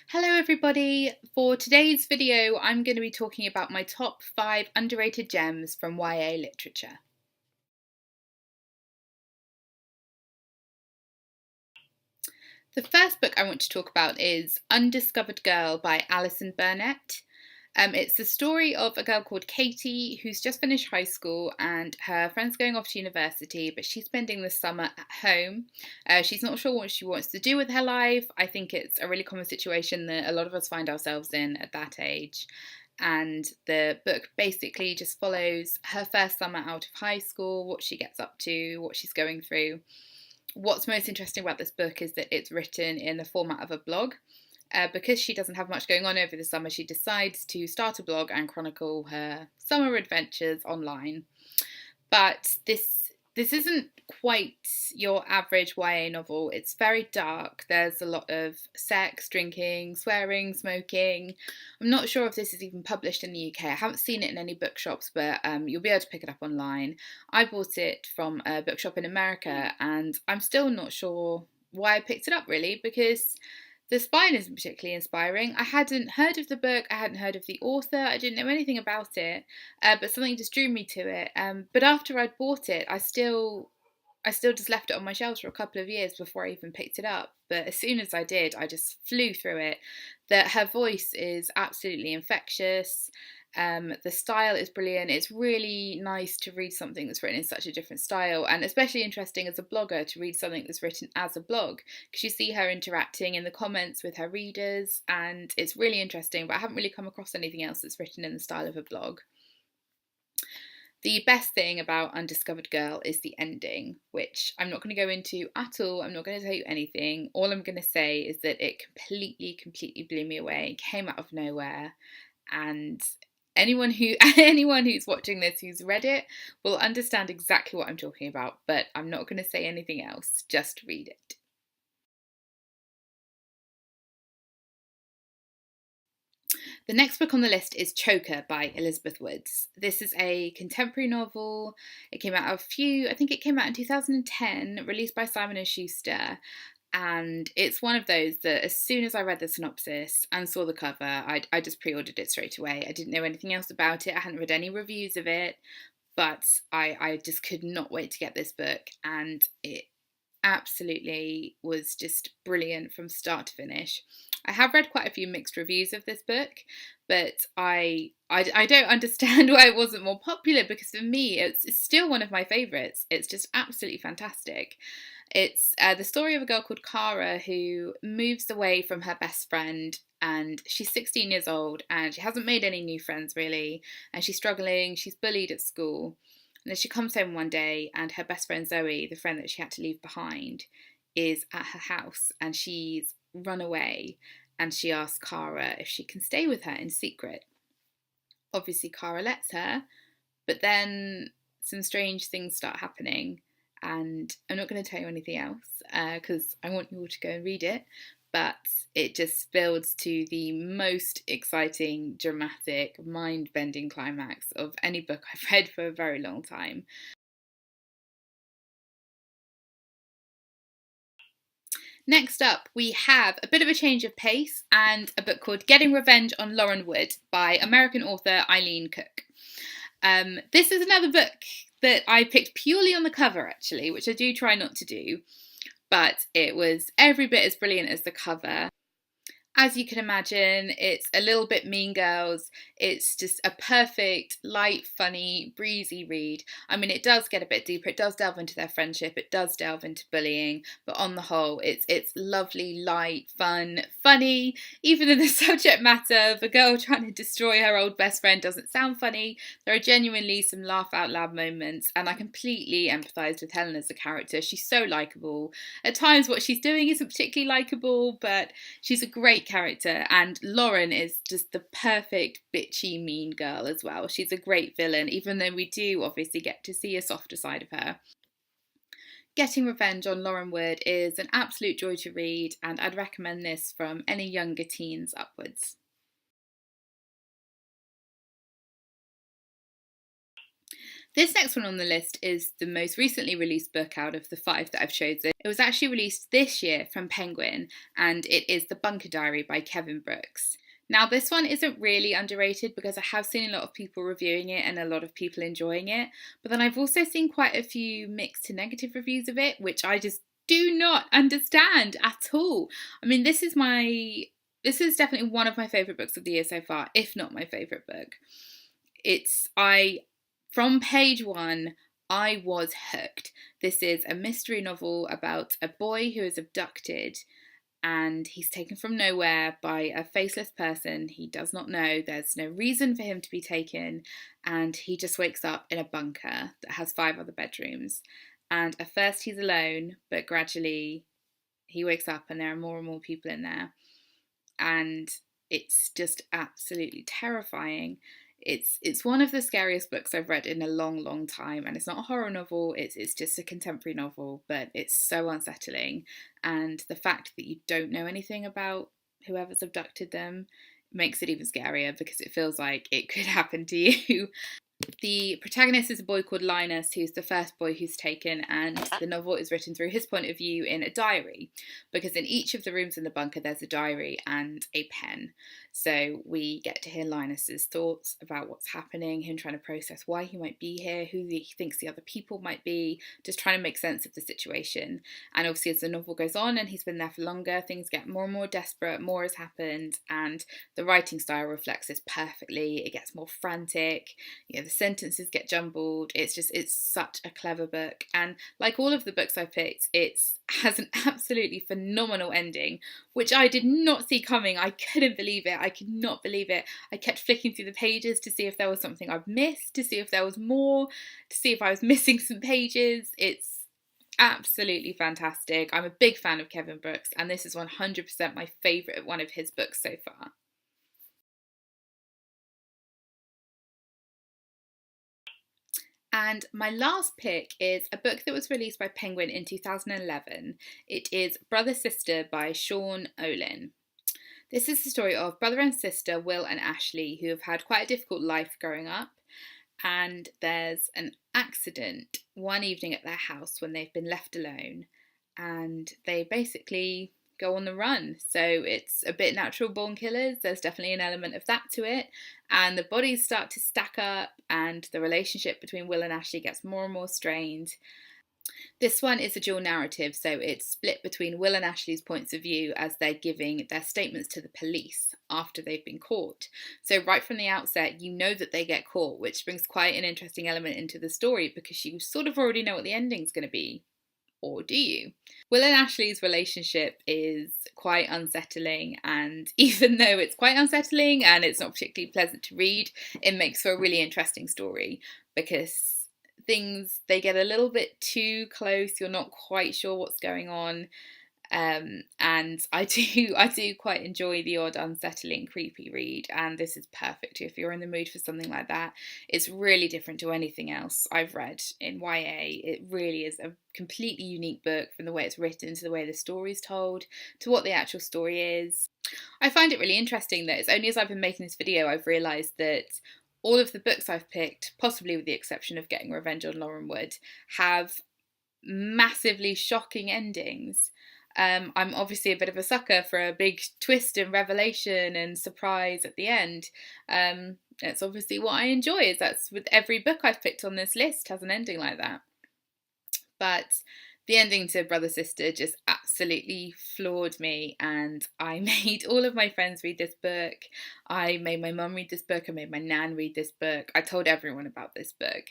Hello everybody! For today's video I'm going to be talking about my top 5 underrated gems from YA literature. The first book I want to talk about is Undiscovered Girl by Allison Burnett. It's the story of a girl called Katie who's just finished high school and her friend's going off to university, but she's spending the summer at home. She's not sure what she wants to do with her life. I think it's a really common situation that a lot of us find ourselves in at that age. And the book basically just follows her first summer out of high school, what she gets up to, what she's going through. What's most interesting about this book is that it's written in the format of a blog. Because she doesn't have much going on over the summer, she decides to start a blog and chronicle her summer adventures online. But this isn't quite your average YA novel. It's very dark. There's a lot of sex, drinking, swearing, smoking. I'm not sure if this is even published in the UK. I haven't seen it in any bookshops, but you'll be able to pick it up online. I bought it from a bookshop in America, and I'm still not sure why I picked it up, really, because the spine isn't particularly inspiring. I hadn't heard of the book, I hadn't heard of the author, I didn't know anything about it, but something just drew me to it. But after I'd bought it, I still just left it on my shelves for a couple of years before I even picked it up. But as soon as I did, I just flew through it. Her voice is absolutely infectious. The style is brilliant. It's really nice to read something that's written in such a different style, and especially interesting as a blogger to read something that's written as a blog, because you see her interacting in the comments with her readers, and it's really interesting, but I haven't really come across anything else that's written in the style of a blog. The best thing about Undiscovered Girl is the ending, which I'm not going to go into at all. I'm not going to tell you anything. All I'm going to say is that it completely blew me away. It came out of nowhere, and anyone who's watching this who's read it will understand exactly what I'm talking about, but I'm not going to say anything else. Just read it. The next book on the list is Choker by Elizabeth Woods. This is a contemporary novel. It came out I think it came out in 2010, released by Simon & Schuster. And it's one of those that as soon as I read the synopsis and saw the cover, I just pre-ordered it straight away. I didn't know anything else about it. I hadn't read any reviews of it, but I just could not wait to get this book. And it absolutely was just brilliant from start to finish. I have read quite a few mixed reviews of this book, but I don't understand why it wasn't more popular, because for me it's still one of my favourites. It's just absolutely fantastic. It's the story of a girl called Cara who moves away from her best friend, and she's 16 years old and she hasn't made any new friends really, and she's struggling, she's bullied at school. And then she comes home one day and her best friend Zoe, the friend that she had to leave behind, is at her house and she's run away, and she asks Cara if she can stay with her in secret. Obviously Cara lets her, but then some strange things start happening, and I'm not going to tell you anything else because I want you all to go and read it. But it just builds to the most exciting, dramatic, mind-bending climax of any book I've read for a very long time. Next up, we have a bit of a change of pace and a book called Getting Revenge on Lauren Wood by American author Eileen Cook. This is another book that I picked purely on the cover, actually, which I do try not to do, but it was every bit as brilliant as the cover. As you can imagine, it's a little bit Mean Girls. It's just a perfect, light, funny, breezy read. I mean, it does get a bit deeper. It does delve into their friendship. It does delve into bullying. But on the whole, it's lovely, light, fun, funny. Even in the subject matter of a girl trying to destroy her old best friend doesn't sound funny. There are genuinely some laugh out loud moments. And I completely empathised with Helen as a character. She's so likeable. At times, what she's doing isn't particularly likeable, but she's a great character, and Lauren is just the perfect bitchy mean girl as well. She's a great villain, even though we do obviously get to see a softer side of her. Getting Revenge on Lauren Wood is an absolute joy to read, and I'd recommend this from any younger teens upwards. This next one on the list is the most recently released book out of the 5 that I've chosen. It was actually released this year from Penguin, and it is The Bunker Diary by Kevin Brooks. Now, this one isn't really underrated because I have seen a lot of people reviewing it and a lot of people enjoying it, but then I've also seen quite a few mixed to negative reviews of it, which I just do not understand at all. I mean, this is definitely one of my favourite books of the year so far, if not my favourite book. From page one, I was hooked. This is a mystery novel about a boy who is abducted and he's taken from nowhere by a faceless person he does not know. There's no reason for him to be taken, and he just wakes up in a bunker that has 5 other bedrooms. And at first he's alone, but gradually he wakes up and there are more and more people in there. And it's just absolutely terrifying. It's one of the scariest books I've read in a long, long time, and it's not a horror novel, it's just a contemporary novel, but it's so unsettling, and the fact that you don't know anything about whoever's abducted them makes it even scarier because it feels like it could happen to you. The protagonist is a boy called Linus, who's the first boy who's taken, and the novel is written through his point of view in a diary, because in each of the rooms in the bunker there's a diary and a pen. So we get to hear Linus's thoughts about what's happening, him trying to process why he might be here, who he thinks the other people might be, just trying to make sense of the situation. And obviously as the novel goes on and he's been there for longer, things get more and more desperate, more has happened, and the writing style reflects this perfectly. It gets more frantic, the sentences get jumbled. It's such a clever book, and like all of the books I've picked, it has an absolutely phenomenal ending, which I did not see coming. I couldn't believe it. I could not believe it. I kept flicking through the pages to see if there was something I've missed, to see if there was more, to see if I was missing some pages. It's absolutely fantastic. I'm a big fan of Kevin Brooks, and this is 100% my favourite one of his books so far. And my last pick is a book that was released by Penguin in 2011. It is Brother Sister by Sean Olin. This is the story of brother and sister Will and Ashley, who have had quite a difficult life growing up. And there's an accident one evening at their house when they've been left alone. And they basically go on the run. So it's a bit natural born killers. There's definitely an element of that to it. And the bodies start to stack up and the relationship between Will and Ashley gets more and more strained. This one is a dual narrative, so it's split between Will and Ashley's points of view as they're giving their statements to the police after they've been caught. So right from the outset, you know that they get caught, which brings quite an interesting element into the story because you sort of already know what the ending's going to be. Or do you? Will and Ashley's relationship is quite unsettling, and even though it's quite unsettling and it's not particularly pleasant to read, it makes for a really interesting story because they get a little bit too close. You're not quite sure what's going on. And I do quite enjoy the odd unsettling, creepy read, and this is perfect if you're in the mood for something like that. It's really different to anything else I've read in YA. It really is a completely unique book, from the way it's written to the way the story's told to what the actual story is. I find it really interesting that it's only as I've been making this video I've realised that all of the books I've picked, possibly with the exception of Getting Revenge on Lauren Wood, have massively shocking endings. I'm obviously a bit of a sucker for a big twist and revelation and surprise at the end. That's obviously what I enjoy, that's with every book I've picked on this list has an ending like that. But the ending to Brother Sister just absolutely floored me, and I made all of my friends read this book. I made my mum read this book, I made my nan read this book. I told everyone about this book.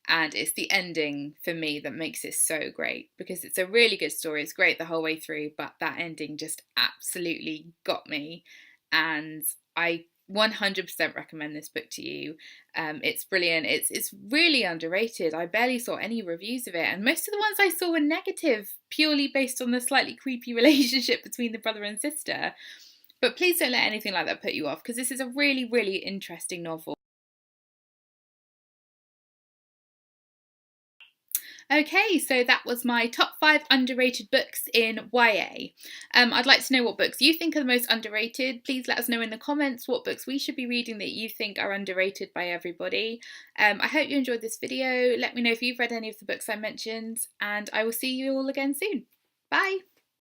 And it's the ending for me that makes it so great, because it's a really good story. It's great the whole way through, but that ending just absolutely got me. And I 100% recommend this book to you. It's brilliant. It's really underrated. I barely saw any reviews of it, and most of the ones I saw were negative, purely based on the slightly creepy relationship between the brother and sister. But please don't let anything like that put you off, because this is a really, really interesting novel. Okay, so that was my top 5 underrated books in YA. I'd like to know what books you think are the most underrated. Please let us know in the comments what books we should be reading that you think are underrated by everybody. I hope you enjoyed this video. Let me know if you've read any of the books I mentioned, and I will see you all again soon. Bye!